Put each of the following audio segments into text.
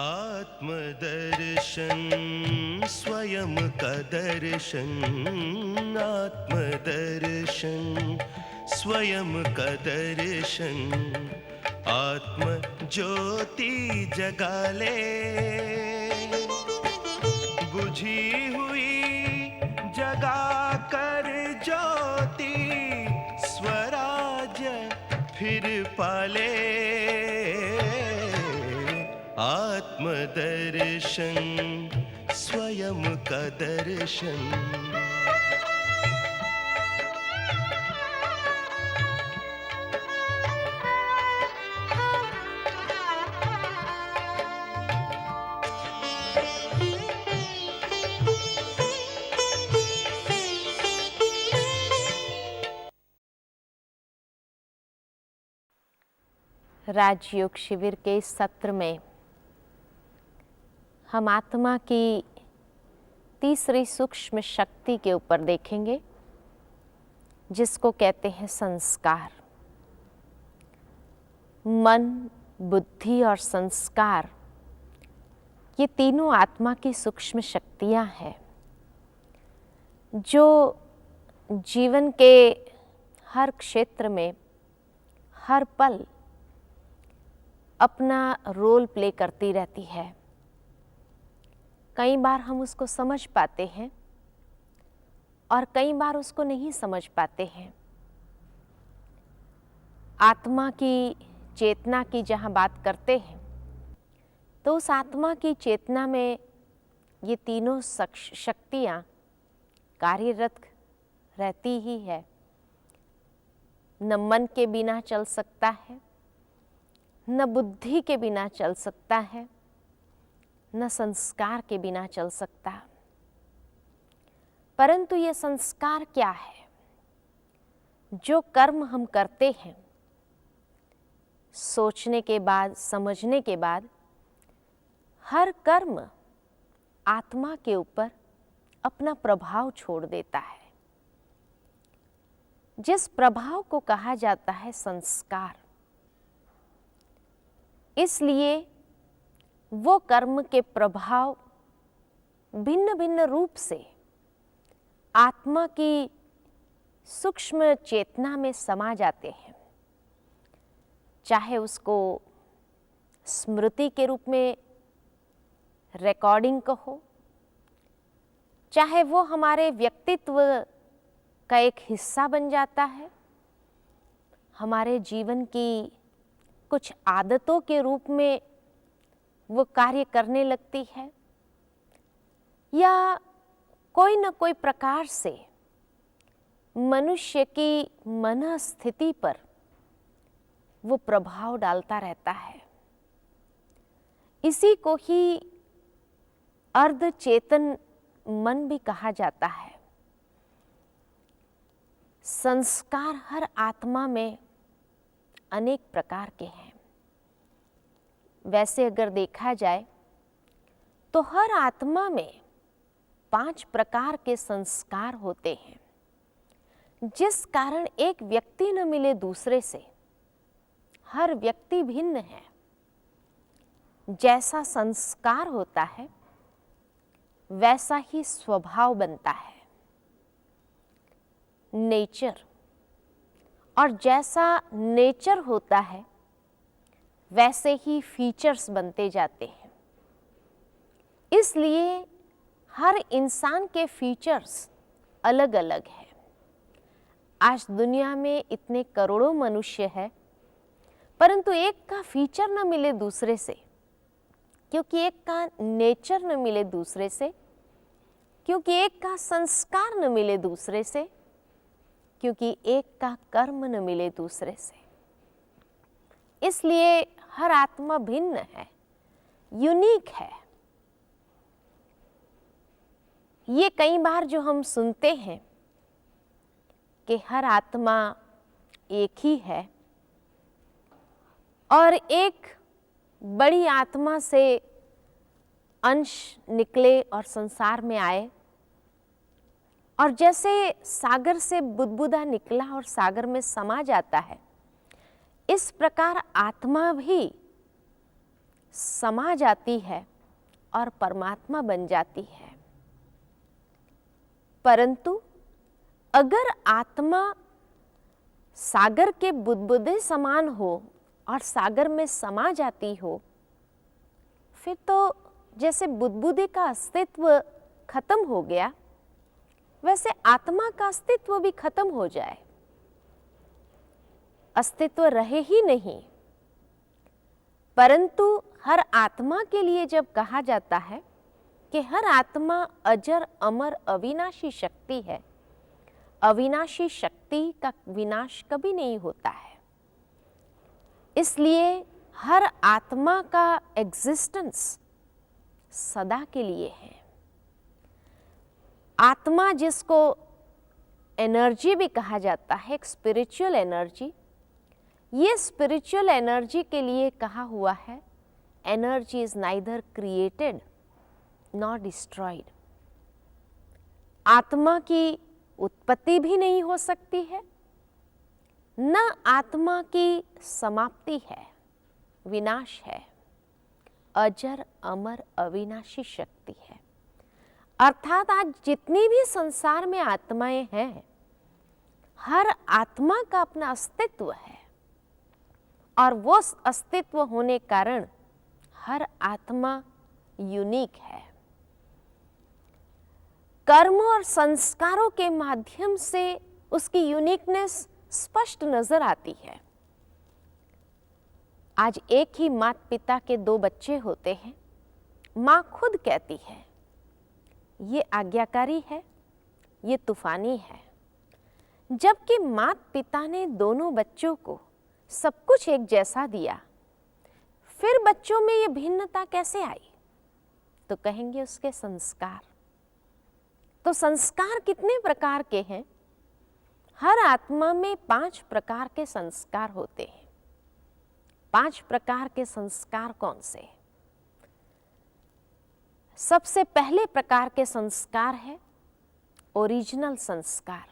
आत्मदर्शन स्वयं का दर्शन, आत्मदर्शन स्वयं का दर्शन, आत्म ज्योति जगा ले, बुझी हुई जगा कर ज्योति, स्वराज्य फिर पाले। आत्मदर्शन स्वयं का दर्शन। राजयोग शिविर के इस सत्र में हम आत्मा की तीसरी सूक्ष्म शक्ति के ऊपर देखेंगे, जिसको कहते हैं संस्कार। मन, बुद्धि और संस्कार, ये तीनों आत्मा की सूक्ष्म शक्तियां हैं जो जीवन के हर क्षेत्र में हर पल अपना रोल प्ले करती रहती है। कई बार हम उसको समझ पाते हैं और कई बार उसको नहीं समझ पाते हैं। आत्मा की चेतना की जहाँ बात करते हैं तो उस आत्मा की चेतना में ये तीनों शक्तियाँ कार्यरत रहती ही है। न मन के बिना चल सकता है, न बुद्धि के बिना चल सकता है, न संस्कार के बिना चल सकता। परंतु ये संस्कार क्या है? जो कर्म हम करते हैं, सोचने के बाद, समझने के बाद, हर कर्म आत्मा के ऊपर अपना प्रभाव छोड़ देता है, जिस प्रभाव को कहा जाता है संस्कार। इसलिए वो कर्म के प्रभाव भिन्न भिन्न रूप से आत्मा की सूक्ष्म चेतना में समा जाते हैं। चाहे उसको स्मृति के रूप में रिकॉर्डिंग कहो, चाहे वो हमारे व्यक्तित्व का एक हिस्सा बन जाता है, हमारे जीवन की कुछ आदतों के रूप में वो कार्य करने लगती है, या कोई न कोई प्रकार से मनुष्य की मन स्थिति पर वो प्रभाव डालता रहता है। इसी को ही अर्धचेतन मन भी कहा जाता है। संस्कार हर आत्मा में अनेक प्रकार के हैं। वैसे अगर देखा जाए तो हर आत्मा में 5 प्रकार के संस्कार होते हैं, जिस कारण एक व्यक्ति न मिले दूसरे से। हर व्यक्ति भिन्न है। जैसा संस्कार होता है वैसा ही स्वभाव बनता है, नेचर। और जैसा नेचर होता है वैसे ही फीचर्स बनते जाते हैं। इसलिए हर इंसान के फीचर्स अलग अलग हैं। आज दुनिया में इतने करोड़ों मनुष्य हैं, परंतु एक का फीचर न मिले दूसरे से, क्योंकि एक का नेचर न मिले दूसरे से, क्योंकि एक का संस्कार न मिले दूसरे से, क्योंकि एक का कर्म न मिले दूसरे से। इसलिए हर आत्मा भिन्न है, यूनिक है। ये कई बार जो हम सुनते हैं कि हर आत्मा एक ही है और एक बड़ी आत्मा से अंश निकले और संसार में आए, और जैसे सागर से बुदबुदा निकला और सागर में समा जाता है, इस प्रकार आत्मा भी समा जाती है और परमात्मा बन जाती है। परंतु अगर आत्मा सागर के बुदबुदे समान हो और सागर में समा जाती हो, फिर तो जैसे बुदबुदे का अस्तित्व खत्म हो गया, वैसे आत्मा का अस्तित्व भी खत्म हो जाए, अस्तित्व रहे ही नहीं। परंतु हर आत्मा के लिए जब कहा जाता है कि हर आत्मा अजर अमर अविनाशी शक्ति है, अविनाशी शक्ति का विनाश कभी नहीं होता है, इसलिए हर आत्मा का एग्जिस्टेंस सदा के लिए है। आत्मा जिसको एनर्जी भी कहा जाता है, एक स्पिरिचुअल एनर्जी, ये स्पिरिचुअल एनर्जी के लिए कहा हुआ है, energy is neither created not destroyed. आत्मा की उत्पत्ति भी नहीं हो सकती है, न आत्मा की समाप्ति है, विनाश है, अजर अमर अविनाशी शक्ति है। अर्थात आज जितनी भी संसार में आत्माएं हैं, हर आत्मा का अपना अस्तित्व है और वो अस्तित्व होने कारण हर आत्मा यूनिक है। कर्म और संस्कारों के माध्यम से उसकी यूनिकनेस स्पष्ट नजर आती है। आज एक ही माता पिता के दो बच्चे होते हैं, माँ खुद कहती है ये आज्ञाकारी है, ये तूफानी है, जबकि माता पिता ने दोनों बच्चों को सब कुछ एक जैसा दिया, फिर बच्चों में ये भिन्नता कैसे आई? तो कहेंगे उसके संस्कार। तो संस्कार कितने प्रकार के हैं? हर आत्मा में 5 प्रकार के संस्कार होते हैं। 5 प्रकार के संस्कार कौन से? सबसे पहले प्रकार के संस्कार है ओरिजिनल संस्कार।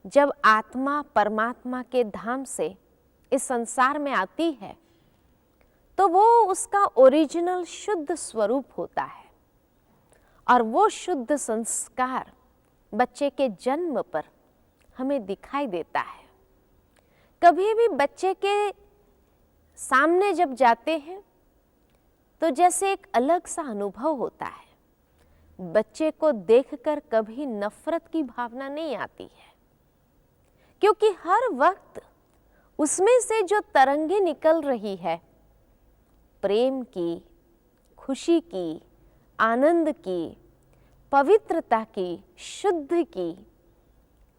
जब आत्मा परमात्मा के धाम से इस संसार में आती है तो वो उसका ओरिजिनल शुद्ध स्वरूप होता है और वो शुद्ध संस्कार बच्चे के जन्म पर हमें दिखाई देता है। कभी भी बच्चे के सामने जब जाते हैं तो जैसे एक अलग सा अनुभव होता है। बच्चे को देखकर कभी नफरत की भावना नहीं आती है, क्योंकि हर वक्त उसमें से जो तरंगे निकल रही है, प्रेम की, खुशी की, आनंद की, पवित्रता की, शुद्ध की,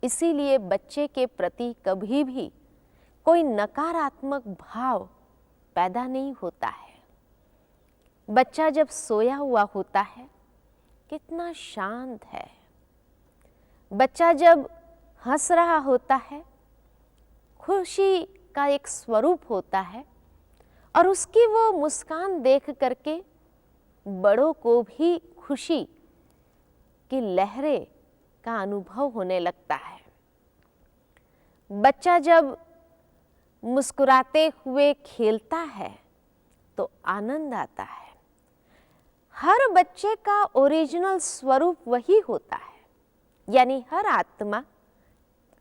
इसीलिए बच्चे के प्रति कभी भी कोई नकारात्मक भाव पैदा नहीं होता है। बच्चा जब सोया हुआ होता है कितना शांत है। बच्चा जब हंस रहा होता है खुशी का एक स्वरूप होता है और उसकी वो मुस्कान देख करके बड़ों को भी खुशी की लहरें का अनुभव होने लगता है। बच्चा जब मुस्कुराते हुए खेलता है तो आनंद आता है। हर बच्चे का ओरिजिनल स्वरूप वही होता है, यानी हर आत्मा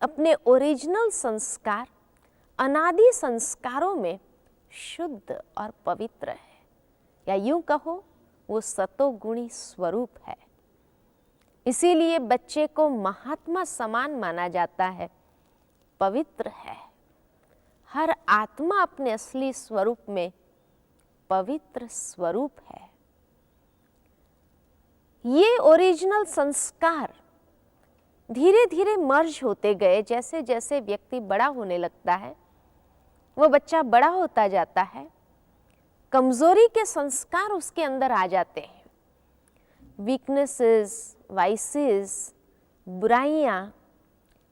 अपने ओरिजिनल संस्कार, अनादि संस्कारों में शुद्ध और पवित्र है, या यूं कहो वो सतोगुणी स्वरूप है। इसीलिए बच्चे को महात्मा समान माना जाता है, पवित्र है। हर आत्मा अपने असली स्वरूप में पवित्र स्वरूप है। ये ओरिजिनल संस्कार धीरे धीरे मर्ज होते गए। जैसे जैसे व्यक्ति बड़ा होने लगता है, वो बच्चा बड़ा होता जाता है, कमजोरी के संस्कार उसके अंदर आ जाते हैं। वीकनेसेस, वाइसेस, बुराइयां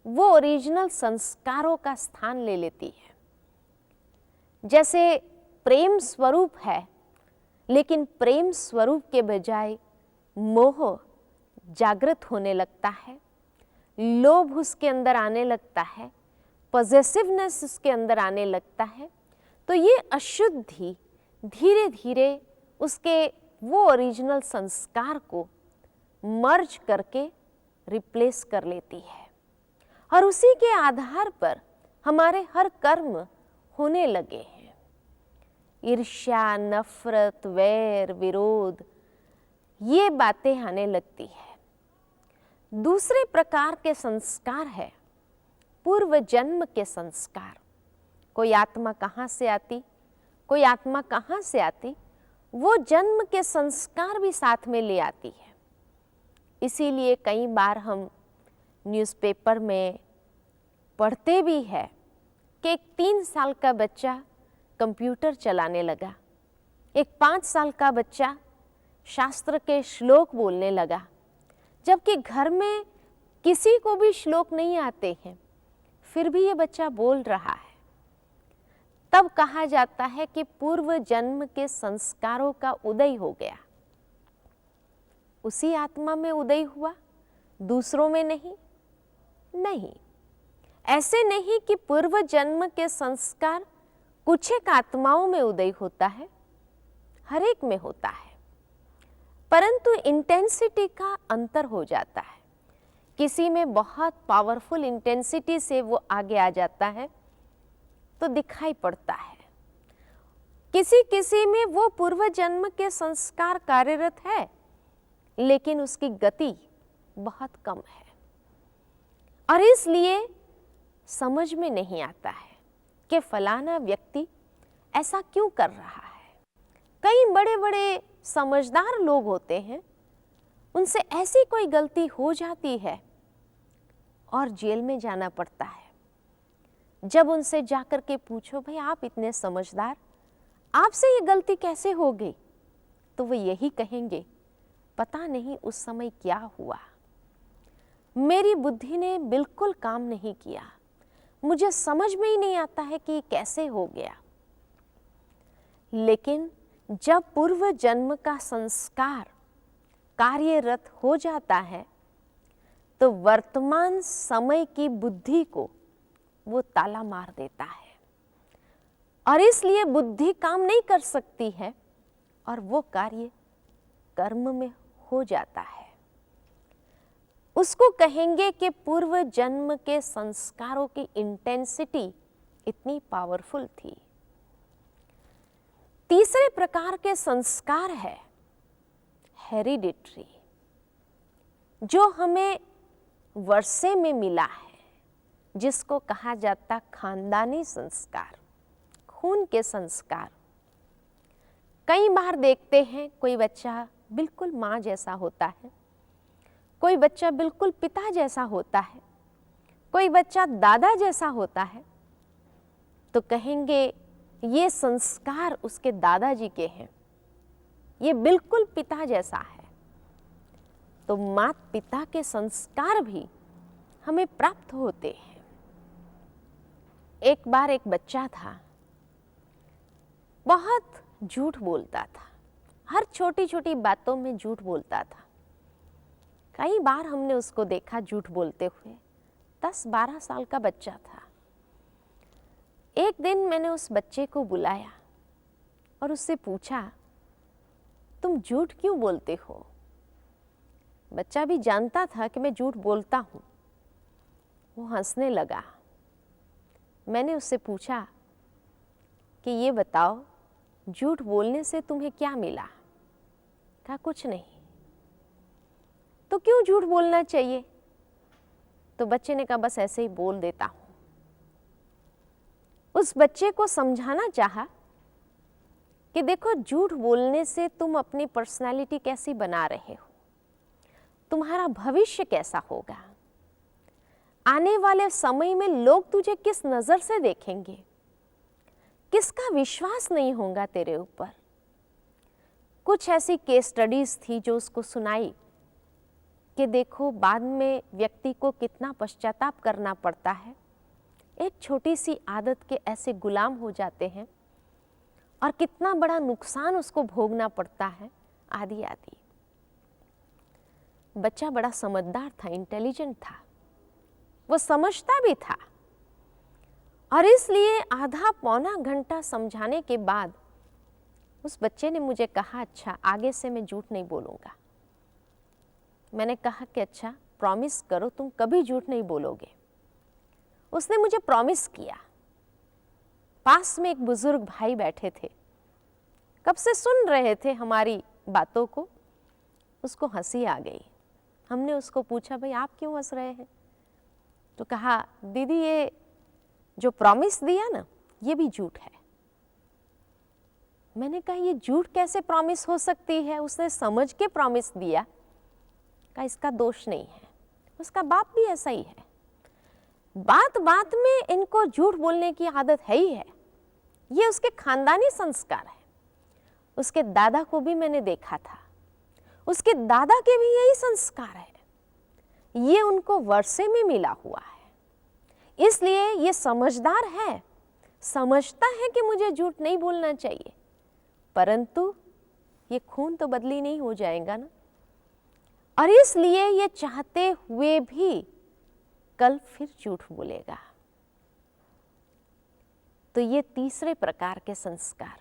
वो ओरिजिनल संस्कारों का स्थान ले लेती है। जैसे प्रेम स्वरूप है, लेकिन प्रेम स्वरूप के बजाय मोह जागृत होने लगता है, लोभ उसके अंदर आने लगता है, पॉजेसिवनेस उसके अंदर आने लगता है, तो ये अशुद्धि धीरे धीरे उसके वो ओरिजिनल संस्कार को मर्ज करके रिप्लेस कर लेती है और उसी के आधार पर हमारे हर कर्म होने लगे हैं। ईर्ष्या, नफरत, वैर, विरोध, ये बातें आने लगती है। दूसरे प्रकार के संस्कार है पूर्व जन्म के संस्कार। कोई आत्मा कहाँ से आती, कोई आत्मा कहाँ से आती, वो जन्म के संस्कार भी साथ में ले आती है। इसीलिए कई बार हम न्यूज़पेपर में पढ़ते भी है कि एक 3 साल का बच्चा कंप्यूटर चलाने लगा, एक 5 साल का बच्चा शास्त्र के श्लोक बोलने लगा, जबकि घर में किसी को भी श्लोक नहीं आते हैं, फिर भी ये बच्चा बोल रहा है। तब कहा जाता है कि पूर्व जन्म के संस्कारों का उदय हो गया। उसी आत्मा में उदय हुआ, दूसरों में नहीं। नहीं, ऐसे नहीं कि पूर्व जन्म के संस्कार कुछ एक आत्माओं में उदय होता है, हर एक में होता है, परंतु इंटेंसिटी का अंतर हो जाता है। किसी में बहुत पावरफुल इंटेंसिटी से वो आगे आ जाता है तो दिखाई पड़ता है, किसी किसी में वो पूर्व जन्म के संस्कार कार्यरत है लेकिन उसकी गति बहुत कम है और इसलिए समझ में नहीं आता है कि फलाना व्यक्ति ऐसा क्यों कर रहा है। कई बड़े बड़े समझदार लोग होते हैं, उनसे ऐसी कोई गलती हो जाती है और जेल में जाना पड़ता है। जब उनसे जाकर के पूछो, भाई आप इतने समझदार, आपसे ये गलती कैसे हो गई, तो वो यही कहेंगे, पता नहीं उस समय क्या हुआ, मेरी बुद्धि ने बिल्कुल काम नहीं किया, मुझे समझ में ही नहीं आता है कि कैसे हो गया। लेकिन जब पूर्व जन्म का संस्कार कार्यरत हो जाता है तो वर्तमान समय की बुद्धि को वो ताला मार देता है और इसलिए बुद्धि काम नहीं कर सकती है और वो कार्य कर्म में हो जाता है। उसको कहेंगे कि पूर्व जन्म के संस्कारों की इंटेंसिटी इतनी पावरफुल थी। तीसरे प्रकार के संस्कार है हेरिडिटरी, जो हमें वर्षे में मिला है, जिसको कहा जाता खानदानी संस्कार, खून के संस्कार। कई बार देखते हैं कोई बच्चा बिल्कुल माँ जैसा होता है, कोई बच्चा बिल्कुल पिता जैसा होता है, कोई बच्चा दादा जैसा होता है, तो कहेंगे ये संस्कार उसके दादाजी के हैं, ये बिल्कुल पिता जैसा है। तो माता पिता के संस्कार भी हमें प्राप्त होते हैं। एक बार एक बच्चा था, बहुत झूठ बोलता था, हर छोटी छोटी बातों में झूठ बोलता था। कई बार हमने उसको देखा झूठ बोलते हुए। 10-12 साल का बच्चा था। एक दिन मैंने उस बच्चे को बुलाया और उससे पूछा, तुम झूठ क्यों बोलते हो? बच्चा भी जानता था कि मैं झूठ बोलता हूं। वो हंसने लगा। मैंने उससे पूछा कि ये बताओ, झूठ बोलने से तुम्हें क्या मिला? कहा कुछ नहीं। तो क्यों झूठ बोलना चाहिए? तो बच्चे ने कहा बस ऐसे ही बोल देता हूं। उस बच्चे को समझाना चाहा कि देखो, झूठ बोलने से तुम अपनी पर्सनालिटी कैसी बना रहे हो, तुम्हारा भविष्य कैसा होगा, आने वाले समय में लोग तुझे किस नजर से देखेंगे, किसका विश्वास नहीं होगा तेरे ऊपर। कुछ ऐसी केस स्टडीज थी जो उसको सुनाई कि देखो बाद में व्यक्ति को कितना पश्चाताप करना पड़ता है, एक छोटी सी आदत के ऐसे गुलाम हो जाते हैं और कितना बड़ा नुकसान उसको भोगना पड़ता है, आदि आदि। बच्चा बड़ा समझदार था, इंटेलिजेंट था, वो समझता भी था और इसलिए आधा पौना घंटा समझाने के बाद उस बच्चे ने मुझे कहा, अच्छा आगे से मैं झूठ नहीं बोलूँगा। मैंने कहा कि अच्छा प्रॉमिस करो तुम कभी झूठ नहीं बोलोगे। उसने मुझे प्रॉमिस किया। पास में एक बुजुर्ग भाई बैठे थे, कब से सुन रहे थे हमारी बातों को। उसको हंसी आ गई। हमने उसको पूछा, भाई आप क्यों हंस रहे हैं? तो कहा, दीदी ये जो प्रॉमिस दिया ना ये भी झूठ है। मैंने कहा ये झूठ कैसे प्रॉमिस हो सकती है? उसने समझ के प्रॉमिस दिया। कहा इसका दोष नहीं है, उसका बाप भी ऐसा ही है। बात बात में इनको झूठ बोलने की आदत है ही है। ये उसके खानदानी संस्कार है। उसके दादा को भी मैंने देखा था, उसके दादा के भी यही संस्कार है। ये उनको वर्षे में मिला हुआ है, इसलिए ये समझदार है, समझता है कि मुझे झूठ नहीं बोलना चाहिए, परंतु ये खून तो बदली नहीं हो जाएगा ना, और इसलिए ये चाहते हुए भी कल फिर झूठ बोलेगा। तो ये तीसरे प्रकार के संस्कार।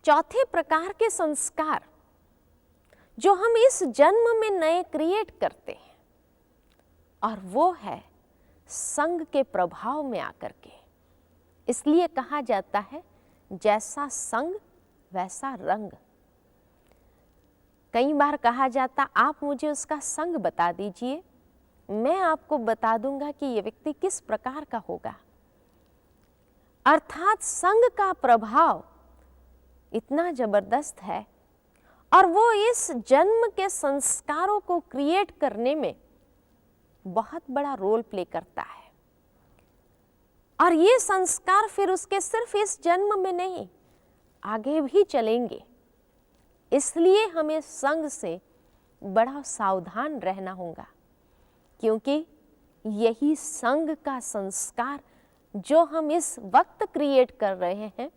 चौथे प्रकार के संस्कार जो हम इस जन्म में नए क्रिएट करते हैं, और वो है संग के प्रभाव में आकर के। इसलिए कहा जाता है जैसा संग वैसा रंग। कई बार कहा जाता, आप मुझे उसका संग बता दीजिए, मैं आपको बता दूंगा कि ये व्यक्ति किस प्रकार का होगा। अर्थात संग का प्रभाव इतना जबरदस्त है, और वो इस जन्म के संस्कारों को क्रिएट करने में बहुत बड़ा रोल प्ले करता है। और ये संस्कार फिर उसके सिर्फ इस जन्म में नहीं, आगे भी चलेंगे। इसलिए हमें संग से बड़ा सावधान रहना होगा, क्योंकि यही संग का संस्कार जो हम इस वक्त क्रिएट कर रहे हैं,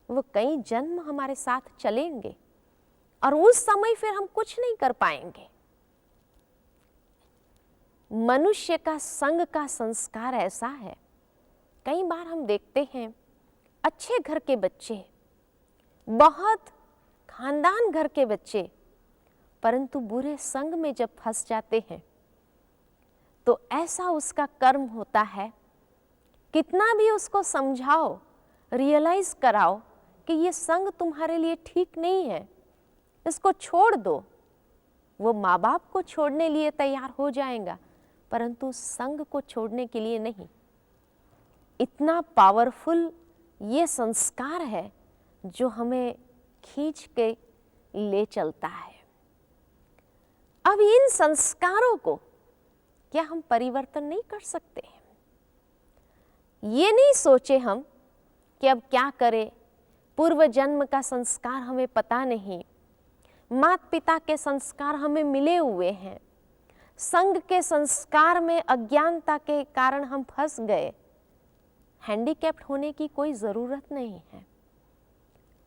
वो कई जन्म हमारे साथ चलेंगे, और उस समय फिर हम कुछ नहीं कर पाएंगे। मनुष्य का संग का संस्कार ऐसा है, कई बार हम देखते हैं अच्छे घर के बच्चे, बहुत खानदान घर के बच्चे, परंतु बुरे संग में जब फंस जाते हैं तो ऐसा उसका कर्म होता है, कितना भी उसको समझाओ, रियलाइज कराओ कि ये संग तुम्हारे लिए ठीक नहीं है, इसको छोड़ दो, वो माँ बाप को छोड़ने लिए तैयार हो जाएगा, परंतु संग को छोड़ने के लिए नहीं। इतना पावरफुल ये संस्कार है जो हमें खींच के ले चलता है। अब इन संस्कारों को क्या हम परिवर्तन नहीं कर सकते? ये नहीं सोचे हम कि अब क्या करें, पूर्व जन्म का संस्कार हमें पता नहीं, माता पिता के संस्कार हमें मिले हुए हैं, संग के संस्कार में अज्ञानता के कारण हम फंस गए। हैंडीकैप्ड होने की कोई जरूरत नहीं है,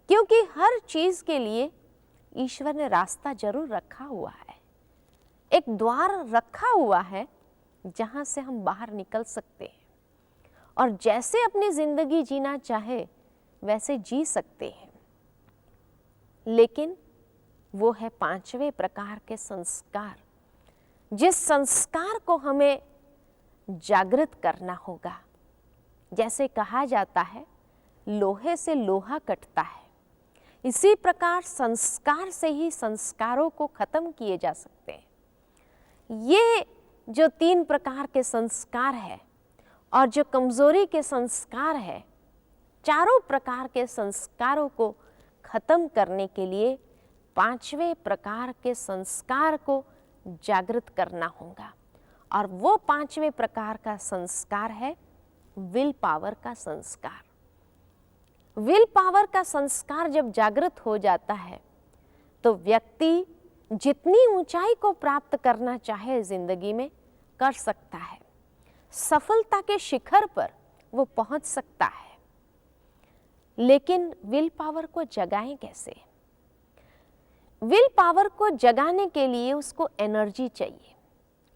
क्योंकि हर चीज के लिए ईश्वर ने रास्ता जरूर रखा हुआ है, एक द्वार रखा हुआ है जहां से हम बाहर निकल सकते हैं, और जैसे अपनी जिंदगी जीना चाहे वैसे जी सकते हैं। लेकिन वो है पांचवें प्रकार के संस्कार, जिस संस्कार को हमें जागृत करना होगा। जैसे कहा जाता है लोहे से लोहा कटता है, इसी प्रकार संस्कार से ही संस्कारों को खत्म किए जा सकते हैं। ये जो तीन प्रकार के संस्कार है और जो कमजोरी के संस्कार है, चारों प्रकार के संस्कारों को खत्म करने के लिए पांचवें प्रकार के संस्कार को जागृत करना होगा, और वो पांचवें प्रकार का संस्कार है विल पावर का संस्कार। विल पावर का संस्कार जब जागृत हो जाता है तो व्यक्ति जितनी ऊंचाई को प्राप्त करना चाहे जिंदगी में कर सकता है, सफलता के शिखर पर वो पहुंच सकता है। लेकिन विल पावर को जगाएं कैसे? विल पावर को जगाने के लिए उसको एनर्जी चाहिए,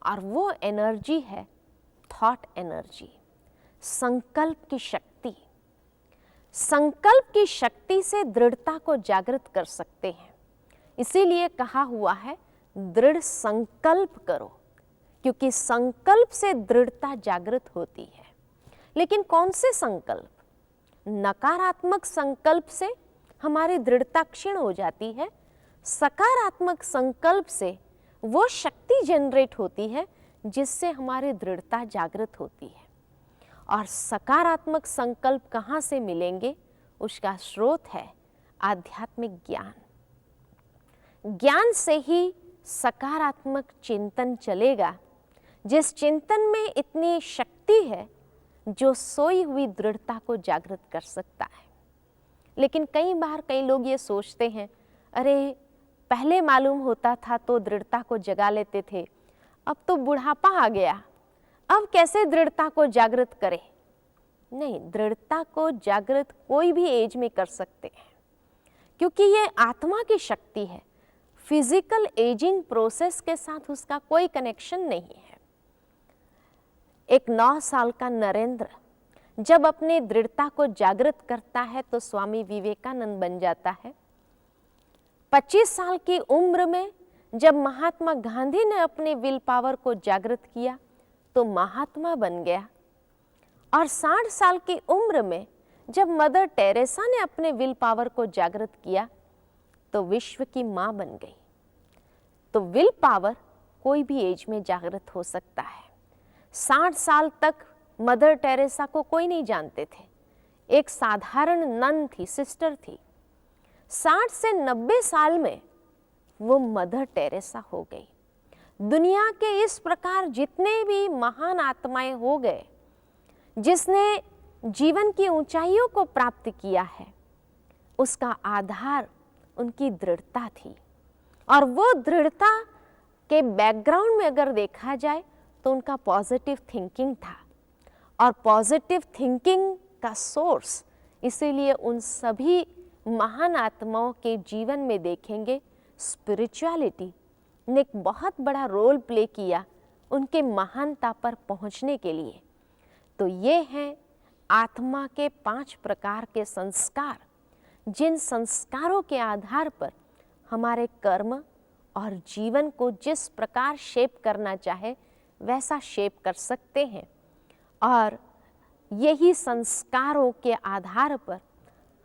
और वो एनर्जी है थॉट एनर्जी, संकल्प की शक्ति। संकल्प की शक्ति से दृढ़ता को जागृत कर सकते हैं। इसीलिए कहा हुआ है दृढ़ संकल्प करो, क्योंकि संकल्प से दृढ़ता जागृत होती है। लेकिन कौन से संकल्प? नकारात्मक संकल्प से हमारी दृढ़ता क्षीण हो जाती है। सकारात्मक संकल्प से वो शक्ति जनरेट होती है जिससे हमारी दृढ़ता जागृत होती है। और सकारात्मक संकल्प कहाँ से मिलेंगे? उसका स्रोत है आध्यात्मिक ज्ञान। ज्ञान से ही सकारात्मक चिंतन चलेगा, जिस चिंतन में इतनी शक्ति है जो सोई हुई दृढ़ता को जागृत कर सकता है। लेकिन कई बार कई लोग ये सोचते हैं, अरे पहले मालूम होता था तो दृढ़ता को जगा लेते थे, अब तो बुढ़ापा आ गया, अब कैसे दृढ़ता को जागृत करें? नहीं, दृढ़ता को जागृत कोई भी एज में कर सकते हैं, क्योंकि ये आत्मा की शक्ति है। फिजिकल एजिंग प्रोसेस के साथ उसका कोई कनेक्शन नहीं है। एक 9 साल का नरेंद्र जब अपने दृढ़ता को जागृत करता है तो स्वामी विवेकानंद बन जाता है। 25 साल की उम्र में जब महात्मा गांधी ने अपने विल पावर को जागृत किया तो महात्मा बन गया। और 60 साल की उम्र में जब मदर टेरेसा ने अपने विल पावर को जागृत किया तो विश्व की मां बन गई। तो विल पावर कोई भी एज में जागृत हो सकता है। 60 साल तक मदर टेरेसा को कोई नहीं जानते थे, एक साधारण नन थी, सिस्टर थी। 60 से 90 साल में वो मदर टेरेसा हो गई। दुनिया के इस प्रकार जितने भी महान आत्माएं हो गए, जिसने जीवन की ऊंचाइयों को प्राप्त किया है, उसका आधार उनकी दृढ़ता थी। और वो दृढ़ता के बैकग्राउंड में अगर देखा जाए तो उनका पॉजिटिव थिंकिंग था। और पॉजिटिव थिंकिंग का सोर्स, इसीलिए उन सभी महान आत्माओं के जीवन में देखेंगे स्पिरिचुअलिटी ने एक बहुत बड़ा रोल प्ले किया उनके महानता पर पहुंचने के लिए। तो ये हैं आत्मा के 5 प्रकार के संस्कार, जिन संस्कारों के आधार पर हमारे कर्म और जीवन को जिस प्रकार शेप करना चाहे वैसा शेप कर सकते हैं। और यही संस्कारों के आधार पर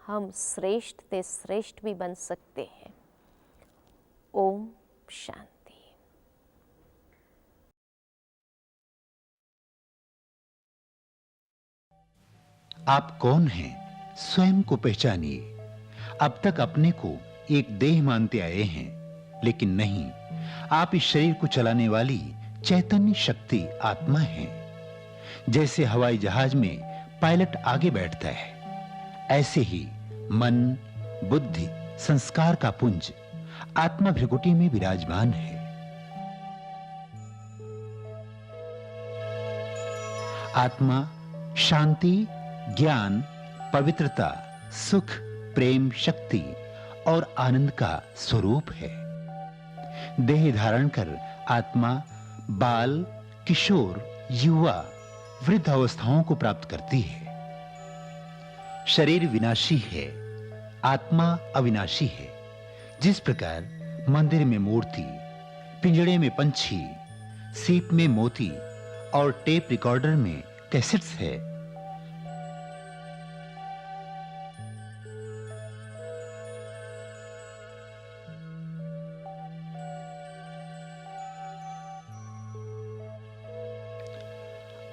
हम श्रेष्ठ से श्रेष्ठ भी बन सकते हैं। ओम शांति। आप कौन हैं? स्वयं को पहचानिए। अब तक अपने को एक देह मानते आए हैं, लेकिन नहीं, आप इस शरीर को चलाने वाली चैतन्य शक्ति आत्मा है। जैसे हवाई जहाज में पायलट आगे बैठता है, ऐसे ही मन, बुद्धि, संस्कार का पुंज आत्मा भृकुटी में विराजमान है। आत्मा शांति, ज्ञान, पवित्रता, सुख, प्रेम, शक्ति और आनंद का स्वरूप है। देह धारण कर आत्मा बाल, किशोर, युवा, वृद्ध अवस्थाओं को प्राप्त करती है। शरीर विनाशी है, आत्मा अविनाशी है। जिस प्रकार मंदिर में मूर्ति, पिंजड़े में पंछी, सीप में मोती और टेप रिकॉर्डर में कैसेट्स है,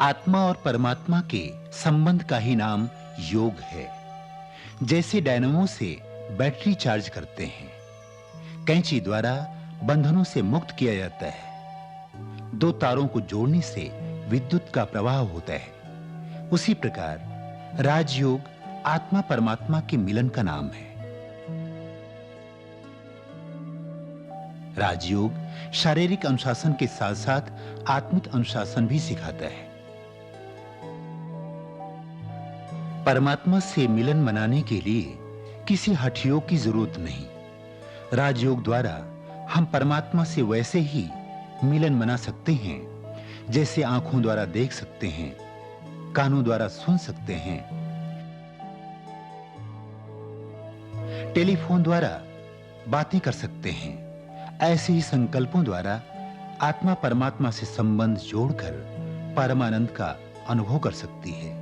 आत्मा और परमात्मा के संबंध का ही नाम योग है। जैसे डायनामो से बैटरी चार्ज करते हैं, कैंची द्वारा बंधनों से मुक्त किया जाता है, 2 तारों को जोड़ने से विद्युत का प्रवाह होता है, उसी प्रकार राजयोग आत्मा परमात्मा के मिलन का नाम है। राजयोग शारीरिक अनुशासन के साथ-साथ आत्मिक अनुशासन भी सिखाता है। परमात्मा से मिलन मनाने के लिए किसी हठयोग की जरूरत नहीं। राजयोग द्वारा हम परमात्मा से वैसे ही मिलन मना सकते हैं जैसे आंखों द्वारा देख सकते हैं, कानों द्वारा सुन सकते हैं, टेलीफोन द्वारा बातें कर सकते हैं। ऐसे ही संकल्पों द्वारा आत्मा परमात्मा से संबंध जोड़कर परमानंद का अनुभव कर सकती है।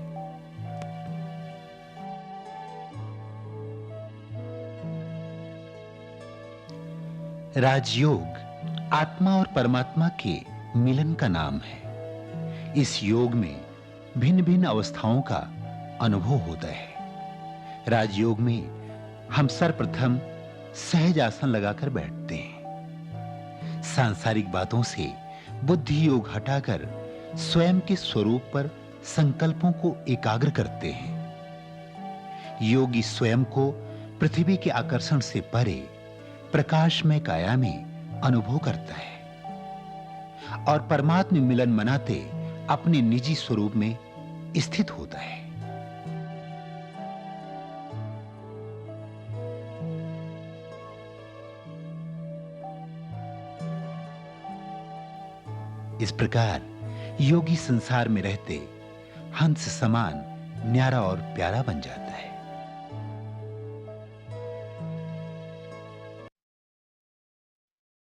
राजयोग आत्मा और परमात्मा के मिलन का नाम है। इस योग में भिन्न-भिन्न अवस्थाओं का अनुभव होता है। राजयोग में हम सर्वप्रथम सहज आसन लगाकर बैठते हैं। सांसारिक बातों से बुद्धि योग हटाकर स्वयं के स्वरूप पर संकल्पों को एकाग्र करते हैं। योगी स्वयं को पृथ्वी के आकर्षण से परे प्रकाशमय काया में अनुभव करता है और परमात्मा मिलन मनाते अपने निजी स्वरूप में स्थित होता है। इस प्रकार योगी संसार में रहते हंस समान न्यारा और प्यारा बन जाता है।